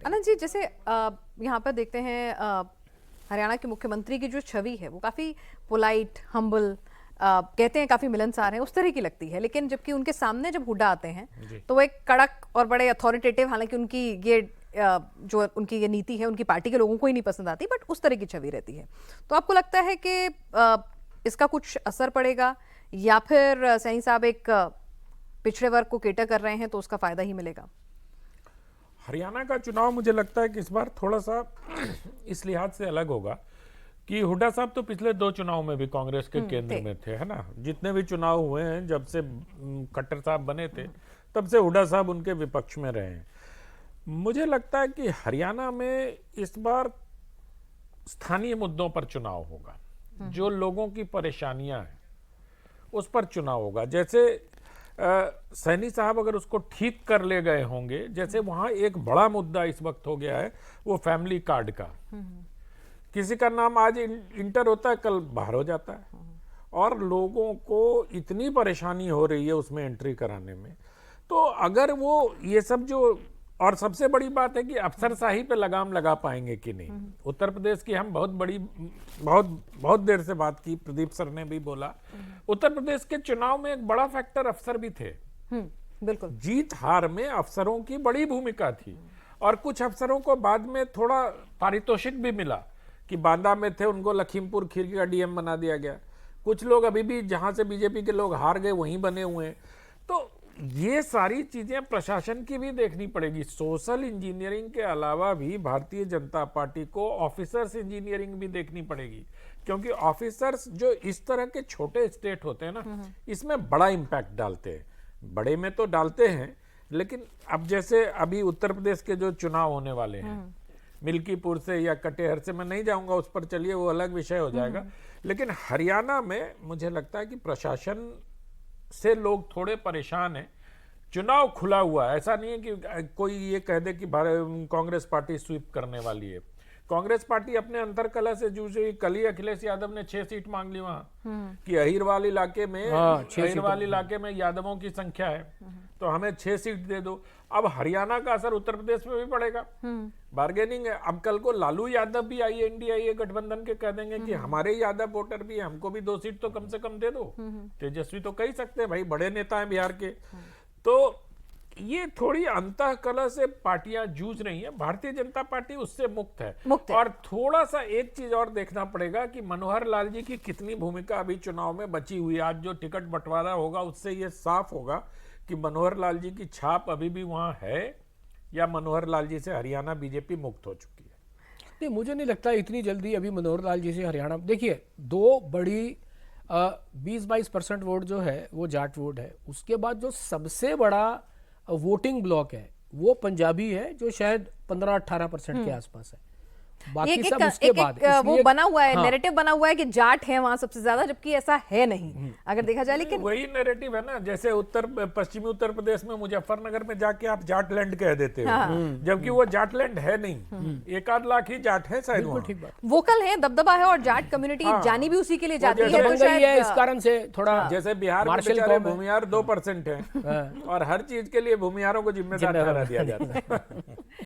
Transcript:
आनंद जी, जैसे यहाँ पर देखते हैं हरियाणा के मुख्यमंत्री की जो छवि है वो काफ़ी पोलाइट, हम्बल, कहते हैं काफ़ी मिलनसार हैं, उस तरह की लगती है। लेकिन जबकि उनके सामने जब हुड्डा आते हैं तो वो एक कड़क और बड़े अथॉरिटेटिव, हालांकि उनकी ये जो उनकी ये नीति है उनकी पार्टी के लोगों को ही नहीं पसंद आती, बट उस तरह की छवि रहती है। तो आपको लगता है कि इसका कुछ असर पड़ेगा, या फिर सैनी साहब एक पिछड़े वर्ग को केटर कर रहे हैं तो उसका फायदा ही मिलेगा? हरियाणा का चुनाव मुझे लगता है कि इस बार थोड़ा सा इस लिहाज से अलग होगा कि हुड्डा साहब तो पिछले 2 चुनाव में भी कांग्रेस के केंद्र में थे, है ना। जितने भी चुनाव हुए हैं, जब से खट्टर साहब बने थे तब से हुड्डा साहब उनके विपक्ष में रहे हैं। मुझे लगता है कि हरियाणा में इस बार स्थानीय मुद्दों पर चुनाव होगा, जो लोगों की परेशानियां हैं उस पर चुनाव होगा। जैसे सैनी साहब अगर उसको ठीक कर ले गए होंगे, जैसे वहां एक बड़ा मुद्दा इस वक्त हो गया है वो फैमिली कार्ड का। किसी का नाम आज इंटर होता है, कल बाहर हो जाता है, और लोगों को इतनी परेशानी हो रही है उसमें एंट्री कराने में। तो अगर वो ये सब जो, और सबसे बड़ी बात है कि अफसरशाही पे लगाम लगा पाएंगे कि नहीं। उत्तर प्रदेश की हम बहुत देर से बात की, प्रदीप सर ने भी बोला, उत्तर प्रदेश के चुनाव में एक बड़ा फैक्टर अफसर भी थे। बिल्कुल, जीत हार में अफसरों की बड़ी भूमिका थी, और कुछ अफसरों को बाद में थोड़ा पारितोषिक भी मिला कि बांदा में थे उनको लखीमपुर खीरी का डीएम बना दिया गया। कुछ लोग अभी भी जहां से बीजेपी के लोग हार गए वहीं बने हुए हैं। तो ये सारी चीजें प्रशासन की भी देखनी पड़ेगी। सोशल इंजीनियरिंग के अलावा भी भारतीय जनता पार्टी को ऑफिसर्स इंजीनियरिंग भी देखनी पड़ेगी, क्योंकि ऑफिसर्स जो इस तरह के छोटे स्टेट होते हैं ना, इसमें बड़ा इंपैक्ट डालते हैं। बड़े में तो डालते हैं, लेकिन अब जैसे अभी उत्तर प्रदेश के जो चुनाव होने वाले हैं, मिल्कीपुर से या कटेहर से, मैं नहीं जाऊंगा उस पर, चलिए वो अलग विषय हो जाएगा। लेकिन हरियाणा में मुझे लगता है कि प्रशासन से लोग थोड़े परेशान हैं। चुनाव खुला हुआ है, ऐसा नहीं है कि कोई ये कह दे कि कांग्रेस पार्टी स्वीप करने वाली है। कांग्रेस पार्टी अपने अंतरकलह से जूझ रही। कल ही अखिलेश यादव ने 6 सीट मांग ली वहां कि अहिरवाल इलाके में यादवों की संख्या है, तो हमें 6 सीट दे दो। अब हरियाणा का असर उत्तर प्रदेश में भी पड़ेगा, बार्गेनिंग है। अब कल को लालू यादव भी INDIA गठबंधन के कह देंगे कि हमारे यादव वोटर भी है, हमको भी 2 सीट तो कम से कम दे दो। तेजस्वी तो कह सकते हैं, भाई बड़े नेता हैं बिहार के। तो ये थोड़ी अंतःकलह से पार्टियां जूझ रही हैं। भारतीय जनता पार्टी उससे मुक्त है। और थोड़ा सा एक चीज और देखना पड़ेगा कि मनोहर लाल जी की कितनी भूमिका अभी चुनाव में बची हुई है। आज जो टिकट बंटवारा होगा उससे ये साफ होगा कि मनोहर लाल जी की छाप अभी भी वहां है, या मनोहर लाल जी से हरियाणा बीजेपी मुक्त हो चुकी है। नहीं, मुझे नहीं लगता इतनी जल्दी अभी मनोहर लाल जी से हरियाणा। देखिए, 2 बड़ी 20-22% वोट जो है वो जाट वोट है। उसके बाद जो सबसे बड़ा वोटिंग ब्लॉक है वो पंजाबी है, जो शायद 15-18% के आसपास है। बाकी सब उसके बाद वो बना हुआ है, नैरेटिव बना हुआ है कि जाट है वहां सबसे ज्यादा, जबकि ऐसा है नहीं अगर देखा जाए। लेकिन वही नैरेटिव है ना, जैसे पश्चिमी उत्तर प्रदेश में मुजफ्फरनगर में जाके आप जाटलैंड कह देते हो, जबकि वो जाटलैंड है नहीं। 1 लाख ही जाट है शायद वहाँ। ठीक बात, वोकल है, दबदबा है, और जाट कम्युनिटी जानी भी उसी के लिए जाती है। तो शायद इस कारण से थोड़ा, जैसे बिहार में बेचारे भूमिहार 2% है, और हर चीज के लिए भूमिहारों को जिम्मेदार ठहरा दिया जाता है।